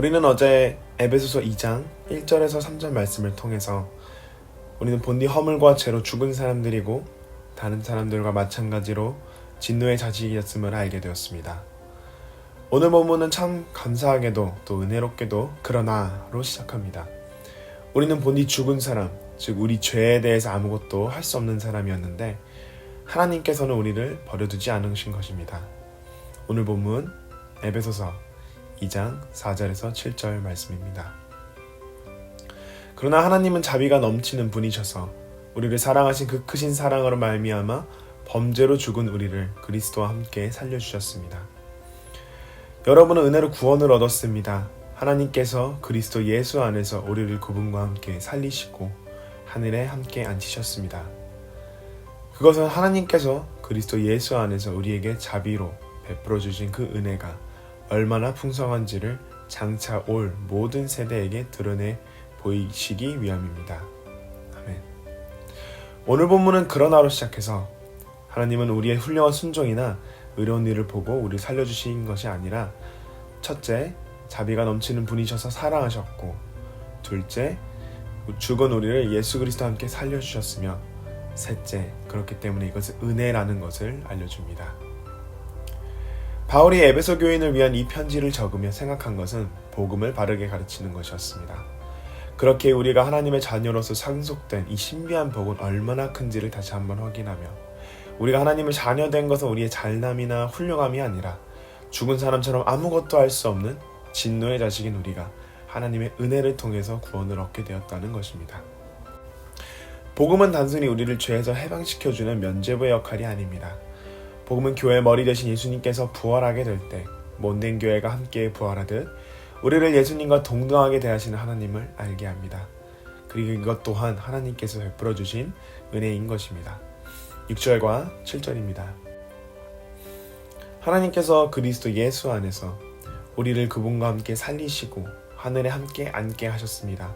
우리는 어제 에베소서 2장 1절에서 3절 말씀을 통해서 우리는 본디 허물과 죄로 죽은 사람들이고 다른 사람들과 마찬가지로 진노의 자식이었음을 알게 되었습니다. 오늘 본문은 참 감사하게도 또 은혜롭게도 그러나로 시작합니다. 우리는 본디 죽은 사람, 즉 우리 죄에 대해서 아무것도 할 수 없는 사람이었는데 하나님께서는 우리를 버려두지 않으신 것입니다. 오늘 본문 에베소서 2장 4절에서 7절 말씀입니다. 그러나 하나님은 자비가 넘치는 분이셔서 우리를 사랑하신 그 크신 사랑으로 말미암아 범죄로 죽은 우리를 그리스도와 함께 살려주셨습니다. 여러분은 은혜로 구원을 얻었습니다. 하나님께서 그리스도 예수 안에서 우리를 그분과 함께 살리시고 하늘에 함께 앉히셨습니다. 그것은 하나님께서 그리스도 예수 안에서 우리에게 자비로 베풀어 주신 그 은혜가 얼마나 풍성한지를 장차 올 모든 세대에게 드러내 보이시기 위함입니다. 아멘. 오늘 본문은 그러나로 시작해서 하나님은 우리의 훌륭한 순종이나 의로운 일을 보고 우리를 살려주신 것이 아니라 첫째, 자비가 넘치는 분이셔서 사랑하셨고 둘째, 죽은 우리를 예수 그리스도와 함께 살려주셨으며 셋째, 그렇기 때문에 이것은 은혜라는 것을 알려줍니다. 바울이 에베소 교인을 위한 이 편지를 적으며 생각한 것은 복음을 바르게 가르치는 것이었습니다. 그렇게 우리가 하나님의 자녀로서 상속된 이 신비한 복은 얼마나 큰지를 다시 한번 확인하며 우리가 하나님의 자녀된 것은 우리의 잘남이나 훌륭함이 아니라 죽은 사람처럼 아무것도 할 수 없는 진노의 자식인 우리가 하나님의 은혜를 통해서 구원을 얻게 되었다는 것입니다. 복음은 단순히 우리를 죄에서 해방시켜주는 면죄부의 역할이 아닙니다. 복음은 교회의 머리 되신 예수님께서 부활하게 될 때 못된 교회가 함께 부활하듯 우리를 예수님과 동등하게 대하시는 하나님을 알게 합니다. 그리고 이것 또한 하나님께서 베풀어 주신 은혜인 것입니다. 6절과 7절입니다. 하나님께서 그리스도 예수 안에서 우리를 그분과 함께 살리시고 하늘에 함께 앉게 하셨습니다.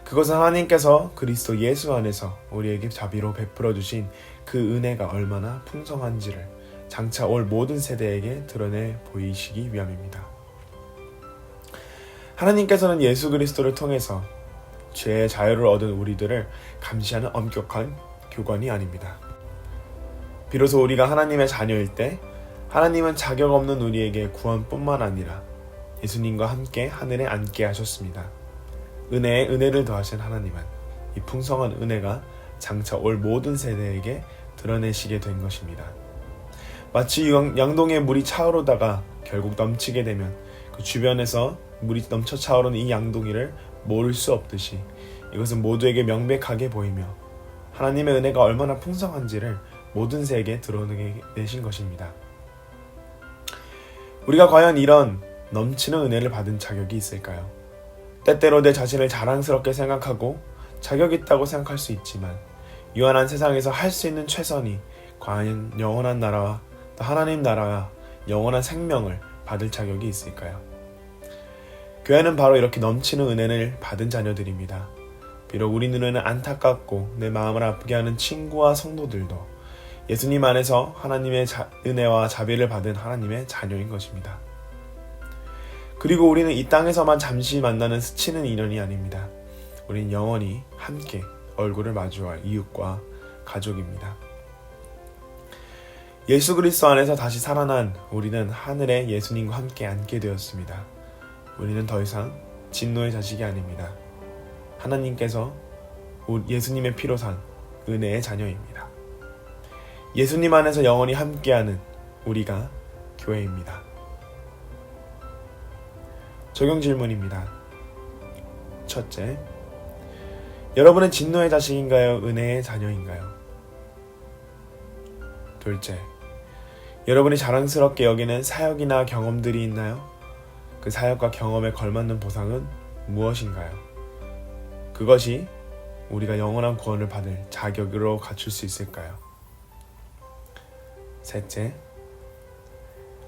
그것은 하나님께서 그리스도 예수 안에서 우리에게 자비로 베풀어 주신 그 은혜가 얼마나 풍성한지를 장차 올 모든 세대에게 드러내 보이시기 위함입니다. 하나님께서는 예수 그리스도를 통해서 죄의 자유를 얻은 우리들을 감시하는 엄격한 교관이 아닙니다. 비로소 우리가 하나님의 자녀일 때 하나님은 자격 없는 우리에게 구원뿐만 아니라 예수님과 함께 하늘에 앉게 하셨습니다. 은혜에 은혜를 더하신 하나님은 이 풍성한 은혜가 장차 올 모든 세대에게 드러내시게 된 것입니다. 마치 양동이에 물이 차오르다가 결국 넘치게 되면 그 주변에서 물이 넘쳐 차오르는 이 양동이를 모를 수 없듯이 이것은 모두에게 명백하게 보이며 하나님의 은혜가 얼마나 풍성한지를 모든 세계에 드러내신 것입니다. 우리가 과연 이런 넘치는 은혜를 받은 자격이 있을까요? 때때로 내 자신을 자랑스럽게 생각하고 자격 있다고 생각할 수 있지만 유한한 세상에서 할 수 있는 최선이 과연 영원한 나라와 또 하나님 나라와 영원한 생명을 받을 자격이 있을까요? 교회는 바로 이렇게 넘치는 은혜를 받은 자녀들입니다. 비록 우리 눈에는 안타깝고 내 마음을 아프게 하는 친구와 성도들도 예수님 안에서 하나님의 은혜와 자비를 받은 하나님의 자녀인 것입니다. 그리고 우리는 이 땅에서만 잠시 만나는 스치는 인연이 아닙니다. 우린 영원히 함께 얼굴을 마주할 이웃과 가족입니다. 예수 그리스도 안에서 다시 살아난 우리는 하늘에 예수님과 함께 앉게 되었습니다. 우리는 더 이상 진노의 자식이 아닙니다. 하나님께서 예수님의 피로 산 은혜의 자녀입니다. 예수님 안에서 영원히 함께하는 우리가 교회입니다. 적용 질문입니다. 첫째, 여러분은 진노의 자식인가요? 은혜의 자녀인가요? 둘째, 여러분이 자랑스럽게 여기는 사역이나 경험들이 있나요? 그 사역과 경험에 걸맞는 보상은 무엇인가요? 그것이 우리가 영원한 구원을 받을 자격으로 갖출 수 있을까요? 셋째,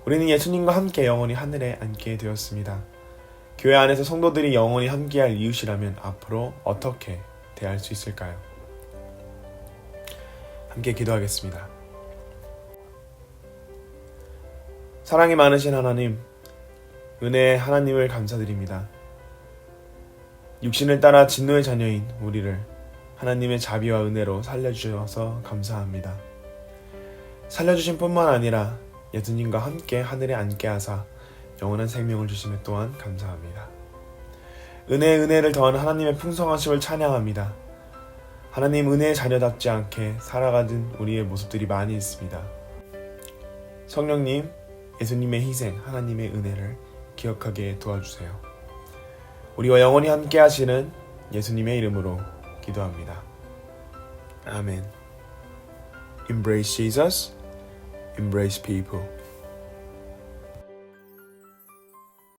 우리는 예수님과 함께 영원히 하늘에 앉게 되었습니다. 교회 안에서 성도들이 영원히 함께할 이웃이라면 앞으로 어떻게 대할 수 있을까요? 함께 은혜의 하나님을 감사드립니다. 육신을 따라 진노의 자녀인 우리를 하나님의 자비와 은혜로 살려주셔서 감사합니다. 살려주신 뿐만 아니라 예수님과 함께 하늘에 앉게 하사 영원한 생명을 주심에 또한 감사합니다. 은혜에 은혜를 더한 하나님의 풍성하심을 찬양합니다. 하나님 은혜의 자녀답지 않게 살아가는 우리의 모습들이 많이 있습니다. 성령님, 예수님의 희생, 하나님의 은혜를 기억하게 도와주세요. 우리와 영원히 함께 하시는 예수님의 이름으로 기도합니다. 아멘. Embrace Jesus, embrace people.